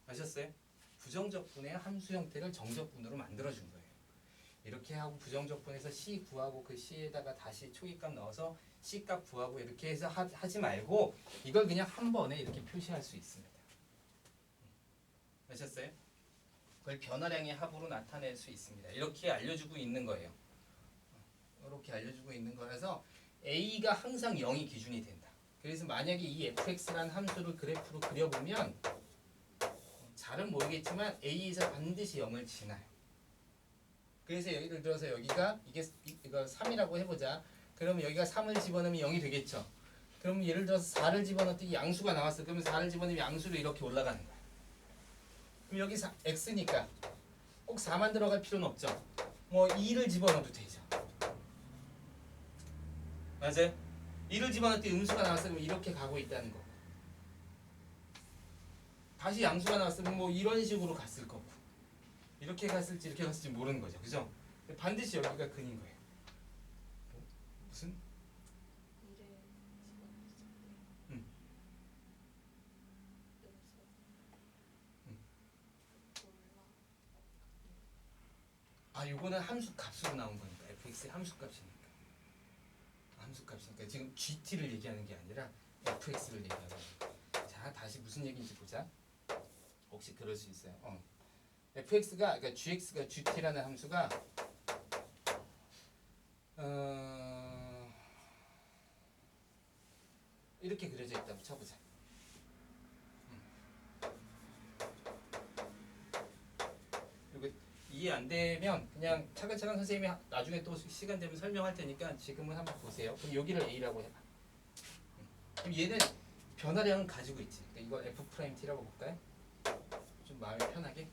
[SPEAKER 3] 아셨어요? 부정적분의 함수 형태를 정적분으로 만들어준 거예요. 이렇게 하고 부정적분에서 C 구하고 그 C에다가 다시 초기값 넣어서 C값 구하고 이렇게 해서 하지 말고 이걸 그냥 한 번에 이렇게 표시할 수 있습니다. 아셨어요? 그걸 변화량의 합으로 나타낼 수 있습니다. 이렇게 알려주고 있는 거예요. 이렇게 알려주고 있는 거라서 A가 항상 0이 기준이 된다. 그래서 만약에 이 fx라는 함수를 그래프로 그려보면 잘은 모르겠지만 A에서 반드시 0을 지나요. 그래서 예를 들어서 여기가 이거 3이라고 해보자. 그러면 여기가 3을 집어넣으면 0이 되겠죠. 그러면 예를 들어서 4를 집어넣었더니 양수가 나왔어. 그러면 4를 집어넣으면 양수로 이렇게 올라가는 거야. 그럼 여기 x니까 꼭 4만 들어갈 필요는 없죠. 뭐 2를 집어넣어도 되죠. 맞아요? 2를 집어넣었더니 음수가 나왔어. 그러면 이렇게 가고 있다는 거. 다시 양수가 나왔으면 뭐 이런 식으로 갔을 거고. 이렇게 갔을지 이렇게 갔을지 모르는 거죠. 그죠? 반드시 여기가 근인 거예요. 무슨?
[SPEAKER 2] 2를 집어넣었을 때
[SPEAKER 3] 응.
[SPEAKER 2] 음수 올라
[SPEAKER 3] 요거는 함수 값으로 나온 거니까 fx의 함수 값이니까. 함수 값이니까 지금 gt를 얘기하는 게 아니라 fx를 얘기하는 거예요. 자, 다시 무슨 얘기인지 보자. 혹시 그럴 수 있어요. fx가 그러니까 gx가 gt라는 함수가 이렇게 그려져 있다고 쳐보자. 그리고 이해 안 되면 그냥 차근차근 선생님이 나중에 또 시간 되면 설명할 테니까 지금은 한번 보세요. 그럼 여기를 a라고 해봐. 그럼 얘는 변화량은 가지고 있지. 그러니까 이거 f't라고 볼까요? 좀 마음이 편하게.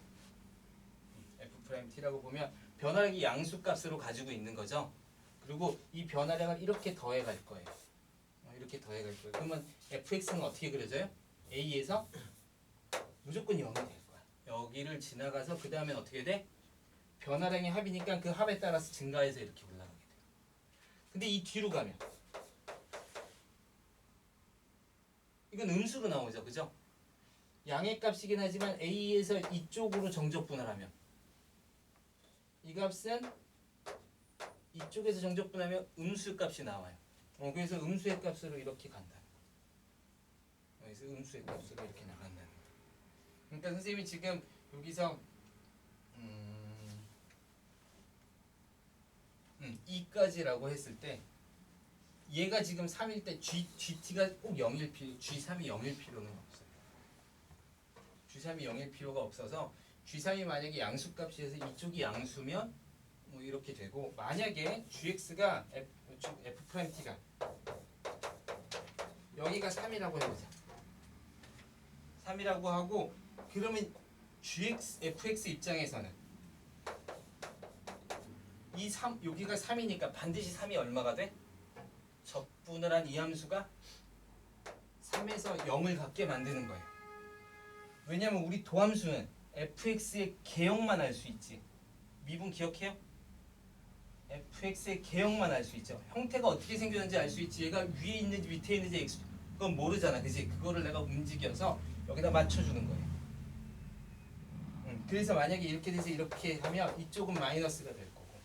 [SPEAKER 3] f't라고 보면 변화량이 양수값으로 가지고 있는 거죠. 그리고 이 변화량을 이렇게 더해 갈 거예요. 이렇게 더해 갈 거예요. 그러면 fx는 어떻게 그려져요? a에서 무조건 0이 될 거야. 여기를 지나가서 그 다음엔 어떻게 돼? 변화량이 합이니까 그 합에 따라서 증가해서 이렇게 올라가게 돼요. 근데 이 뒤로 가면 이건 음수로 나오죠, 그죠? 양의 값이긴 하지만 a에서 이쪽으로 정적분할하면 이 값은 이쪽에서 정적분하면 음수 값이 나와요. 그래서 음수의 값으로 이렇게 간다. 그래서 음수의 값으로 이렇게 나간다는 거. 그러니까 선생님이 지금 여기서 이까지라고 했을 때 얘가 지금 3일 때 GT가 꼭 0일 필요, G3이 0일 필요는 없어요. G3이 0일 필요가 없어서 G3이 만약에 양수값이어서 이쪽이 양수면 뭐 이렇게 되고 만약에 GX가 F'T가 여기가 3이라고 해보자. 3이라고 하고 그러면 FX 입장에서는 이 3, 여기가 3이니까 반드시 3이 얼마가 돼? 적분을 한 이 함수가 3에서 0을 갖게 만드는 거예요. 왜냐면 우리 도함수는 fx의 개형만 알 수 있지. 미분 기억해요? fx의 개형만 알 수 있죠. 형태가 어떻게 생겼는지 알 수 있지. 얘가 위에 있는지 밑에 있는지 x 그건 모르잖아, 그지? 그거를 내가 움직여서 여기다 맞춰주는 거예요. 그래서 만약에 이렇게 돼서 이렇게 하면 이쪽은 마이너스가 될 거고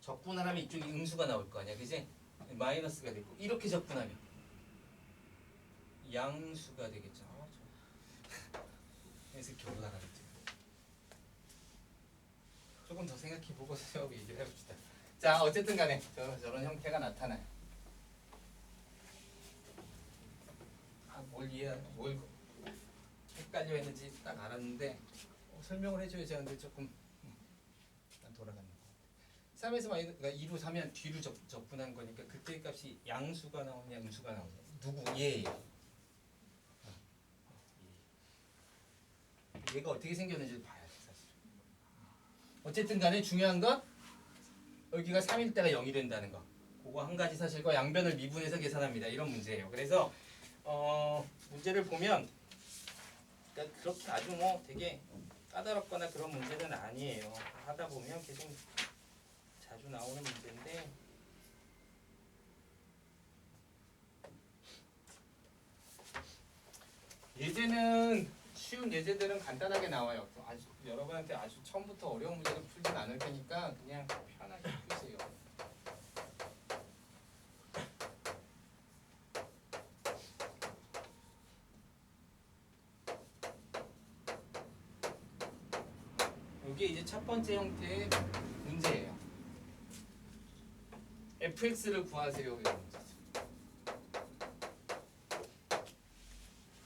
[SPEAKER 3] 적분을 하면 이쪽이 음수가 나올 거 아니야, 그지? 마이너스가 되고 이렇게 적분하면 양수가 되겠죠. 그래서 이렇게 올라가겠죠. 조금 더 생각해보고 얘기를 해봅시다. 자, 어쨌든 간에 저런 형태가 나타나요. 뭘 헷갈려 했는지 딱 알았는데 설명을 해줘야지 하는데 조금 일단 돌아가는 거. 3에서 그러니까 2로 사면 뒤로 적분한 거니까 그때 값이 양수가 나오냐 음수가 나오냐. 누구? 얘예요. 얘가 어떻게 생겼는지를 봐야 돼, 사실. 어쨌든 간에 중요한 건 여기가 3일 때가 0이 된다는 거. 그거 한 가지 사실과 양변을 미분해서 계산합니다. 이런 문제예요. 그래서 문제를 보면 그러니까 그렇게 아주 뭐 되게 까다롭거나 그런 문제는 아니에요. 하다 보면 계속 자주 나오는 문제인데 예제는 쉬운 예제들은 간단하게 나와요. 아주 여러분한테 아주 처음부터 어려운 문제를 풀진 않을 테니까 그냥 편하게 푸세요. 이게 이제 첫 번째 형태의 문제예요. fx를 구하세요. 이런 문제죠.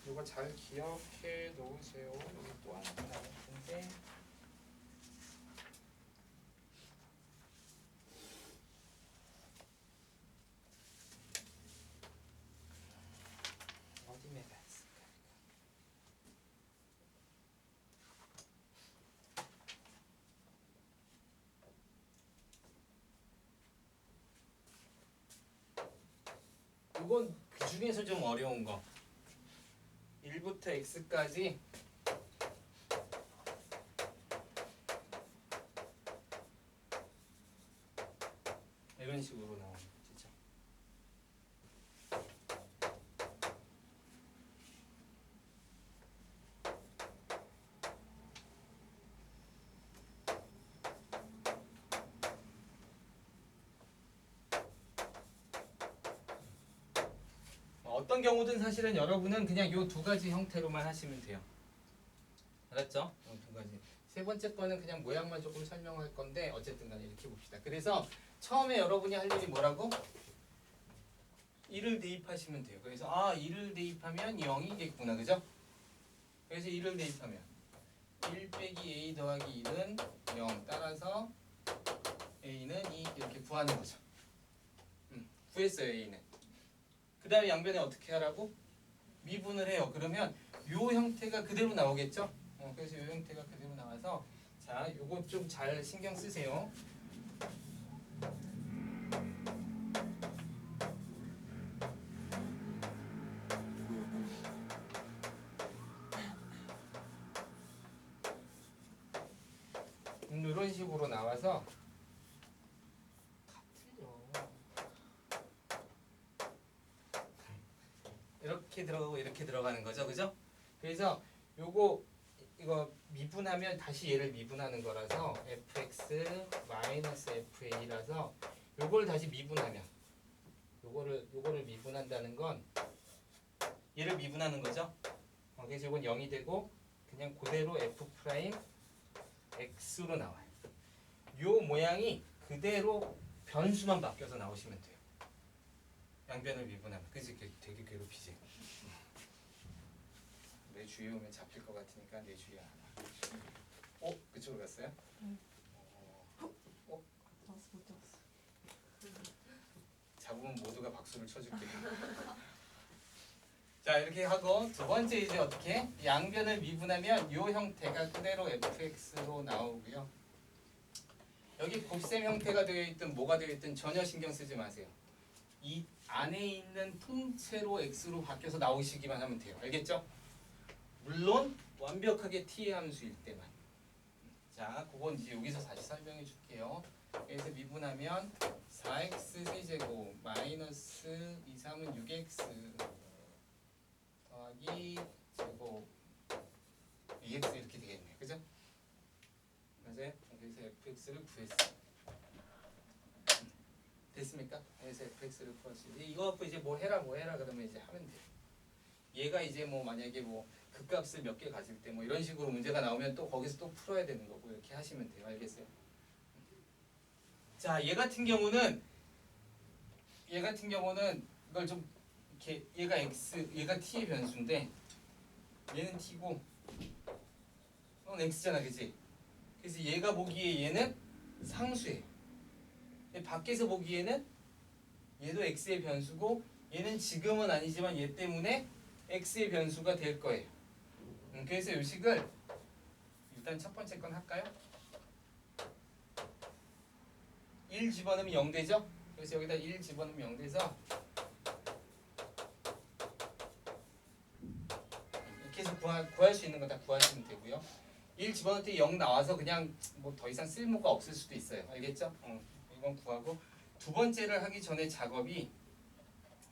[SPEAKER 3] 이거 잘 기억해 놓으세요. 여기 또 하나 나왔는데 어디 내가 있을까? 이건 그 중에서 좀 어려운 거. 1부터 x까지 이런 식으로 나오는 거죠. 어떤 경우든 사실은 여러분은 그냥 이 두 가지 형태로만 하시면 돼요. 알았죠? 두 가지. 세 번째 거는 그냥 모양만 조금 설명할 건데 어쨌든 간에 이렇게 봅시다. 그래서 처음에 여러분이 할 일이 뭐라고? 1을 대입하시면 돼요. 그래서 1을 대입하면 0이겠구나. 그죠? 그래서 1을 대입하면 1 빼기 a 더하기 1은 0. 따라서 a는 2 이렇게 구하는 거죠. 구했어요. a는. 그 다음에 양변에 어떻게 하라고? 미분을 해요. 그러면 요 형태가 그대로 나오겠죠? 그래서 요 형태가 그대로 나와서 자, 요거 좀 잘 신경 쓰세요. 이런 식으로 나와서 이렇게 들어가고 이렇게 들어가는 거죠, 그죠? 그래서 요거 이거 미분하면 다시 얘를 미분하는 거라서 fx 마이너스 fa라서 요걸 다시 미분하면 요거를 미분한다는 건 얘를 미분하는 거죠. 그래서 이건 0이 되고 그냥 그대로 f 프라임 x로 나와요. 요 모양이 그대로 변수만 바뀌어서 나오시면 돼요. 양변을 미분하면. 그치? 되게 괴롭히지? 내 주위에 오면 잡힐 것 같으니까 내 주위에 하나. 그쪽으로 갔어요?
[SPEAKER 2] 응.
[SPEAKER 3] 어?
[SPEAKER 2] 잡았어 못 잡았어.
[SPEAKER 3] 잡으면 모두가 박수를 쳐줄게. 자, 이렇게 하고 두 번째 이제 어떻게? 양변을 미분하면 요 형태가 그대로 fx로 나오고요. 여기 곱셈 형태가 되어 있든 뭐가 되어 있든 전혀 신경 쓰지 마세요. 이 안에 있는 통째로 x로 바뀌어서 나오시기만 하면 돼요. 알겠죠? 물론 완벽하게 t의 함수일 때만. 자, 그건 이제 여기서 다시 설명해 줄게요. 여기서 미분하면 4x 세제곱 마이너스 2, 3은 6x 더하기 제곱 2x 이렇게 되겠네요. 그죠? 맞아요? 그래서 fx를 구했어요. 됐습니까? 그래서 fx를 구했어요. 이거 갖고 이제 뭐 해라 그러면 이제 하면 돼요. 얘가 이제 뭐 만약에 뭐 극값을 몇 개 가질 때 뭐 이런 식으로 문제가 나오면 또 거기서 또 풀어야 되는 거고 이렇게 하시면 돼요. 알겠어요? 자, 얘 같은 경우는 이걸 좀 이렇게 얘가 t의 변수인데 얘는 t고 넌 x잖아, 그치? 그래서 얘가 보기에 얘는 상수예요. 밖에서 보기에는 얘도 x의 변수고 얘는 지금은 아니지만 얘 때문에 x의 변수가 될 거예요. 그래서 이 식을 일단 첫 번째 건 할까요? 1 집어넣으면 0 되죠? 그래서 여기다 1 집어넣으면 0 돼서 이렇게 해서 구할 수 있는 거 다 구하시면 되고요. 1 집어넣을 때 0 나와서 그냥 뭐 더 이상 쓸모가 없을 수도 있어요. 알겠죠? 이건 구하고 두 번째를 하기 전에 작업이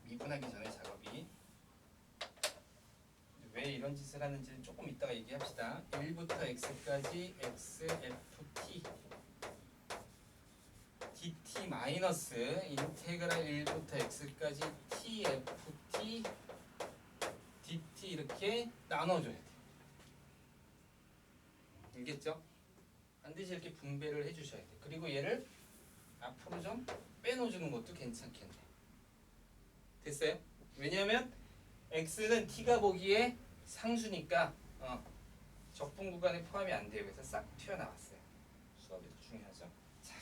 [SPEAKER 3] 미분하기 전에 작업이 왜 이런 짓을 하는지는 조금 이따가 얘기합시다. 1부터 x까지 x ft dt 마이너스 인테그랄 1부터 x까지 t ft dt 이렇게 나눠줘야 돼요. 알겠죠? 반드시 이렇게 분배를 해주셔야 돼요. 그리고 얘를 앞으로 좀 빼놓아주는 것도 괜찮겠네. 됐어요? 왜냐하면 x는 t가 보기에 상수니까 적분 구간에 포함이 안 돼요. 그래서 싹 튀어나왔어요. 수업이 더 중요하죠. 자,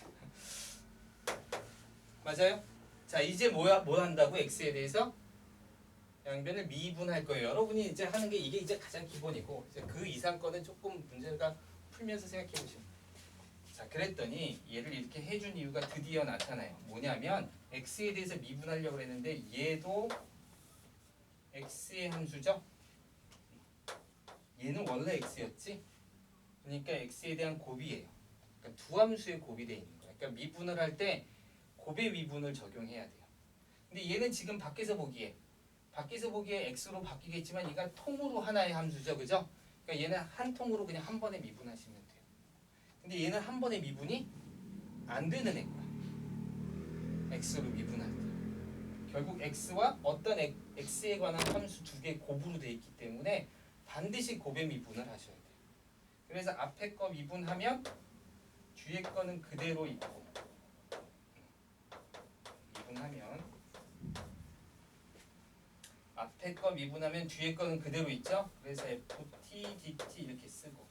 [SPEAKER 3] 맞아요? 자, 이제 뭐 한다고? x에 대해서 양변을 미분할 거예요. 여러분이 이제 하는 게 이게 이제 가장 기본이고 이제 그 이상 거는 조금 문제가 풀면서 생각해 보시면 돼요. 자, 그랬더니 얘를 이렇게 해준 이유가 드디어 나타나요. 뭐냐면 x에 대해서 미분하려고 했는데 얘도 x의 함수죠. 얘는 원래 x였지. 그러니까 x에 대한 곱이에요. 그러니까 두 함수의 곱이 돼 있는 거예요. 그러니까 미분을 할 때 곱의 미분을 적용해야 돼요. 근데 얘는 지금 밖에서 보기에 x로 바뀌겠지만 얘가 통으로 하나의 함수죠, 그죠? 그러니까 얘는 한 통으로 그냥 한 번에 미분하시면 돼요. 근데 얘는 한 번에 미분이 안 되는 애거야. x로 미분할 때. 결국 x와 어떤 x에 관한 함수 두 개 곱으로 돼 있기 때문에 반드시 곱의 미분을 하셔야 돼요. 그래서 앞에 거 미분하면 뒤에 거는 그대로 있고 미분하면 앞에 거 미분하면 뒤에 거는 그대로 있죠? 그래서 ft dt 이렇게 쓰고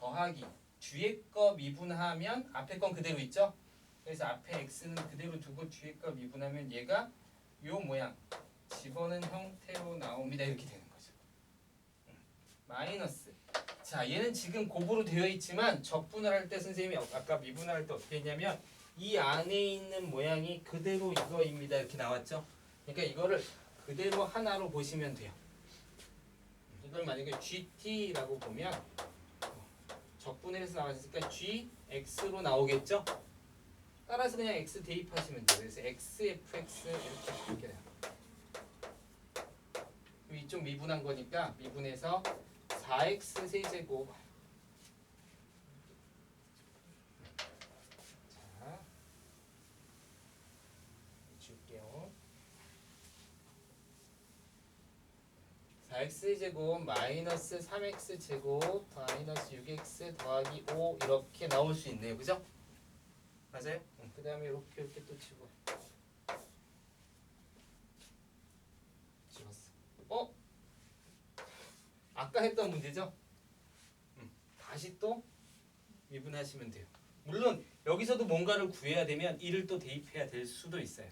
[SPEAKER 3] 더하기 뒤에 거 미분하면 앞에 건 그대로 있죠? 그래서 앞에 x는 그대로 두고 뒤에 거 미분하면 얘가 요 모양 집어넣은 형태로 나옵니다. 이렇게 되는 거죠. 마이너스. 자, 얘는 지금 곱으로 되어 있지만 적분을 할 때 선생님이 아까 미분을 할 때 어떻게 했냐면 이 안에 있는 모양이 그대로 이거입니다. 이렇게 나왔죠? 그러니까 이거를 그대로 하나로 보시면 돼요. 이걸 만약에 GT라고 보면 적분해서 나왔으니까 GX로 나오겠죠? 따라서 그냥 X 대입하시면 돼요. 그래서 XFX 이렇게 바뀌어요. 이쪽 미분한 거니까 미분해서 4x 세제곱 자 줄게요. 4x 세제곱 마이너스 3x 제곱 마이너스 6x 더하기 5 이렇게 나올 수 있네요. 그죠? 맞아요? 그 다음에 이렇게 또 치고 집었어. 아까 했던 문제죠? 다시 또 미분하시면 돼요. 물론 여기서도 뭔가를 구해야 되면 1을 또 대입해야 될 수도 있어요.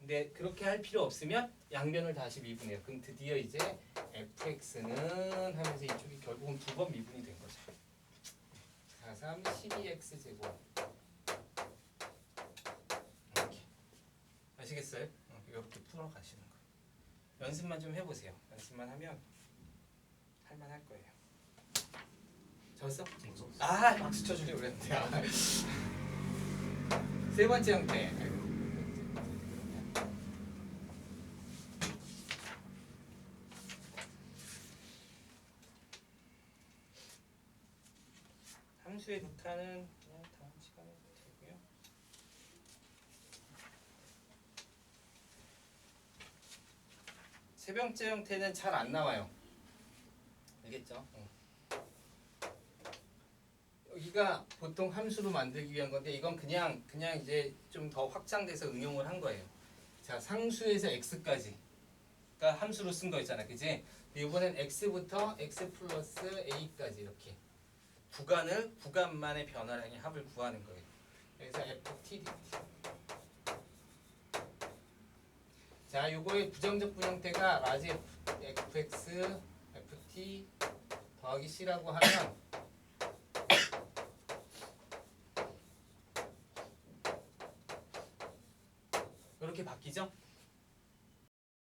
[SPEAKER 3] 근데 그렇게 할 필요 없으면 양변을 다시 미분해요. 그럼 드디어 이제 fx는 하면서 이쪽이 결국은 두 번 미분이 된 거죠. 4, 3, 12x 제곱 이렇게 아시겠어요? 이렇게 풀어 가시는 거. 연습만 좀 해보세요. 연습만 하면 할만할 거예요. 졌어? 아, 박수 쳐주려고 그랬는데. 세 번째 형태. 함수의 루타는 그냥 다음 시간에 되고요. 세 번째 형태는 잘 안 나와요. 알겠죠? 여기가 보통 함수로 만들기 위한 건데 이건 그냥 이제 좀 더 확장돼서 응용을 한 거예요. 자, 상수에서 x까지. 그러니까 함수로 쓴 거 있잖아, 그지? 이번엔 x부터 x 플러스 a까지 이렇게 구간만의 변화량의 합을 구하는 거예요. 그래서 ft dt. 자, 요거의 부정적분 형태가 라지 fx ft 더하기 c라고 하면 이렇게 바뀌죠?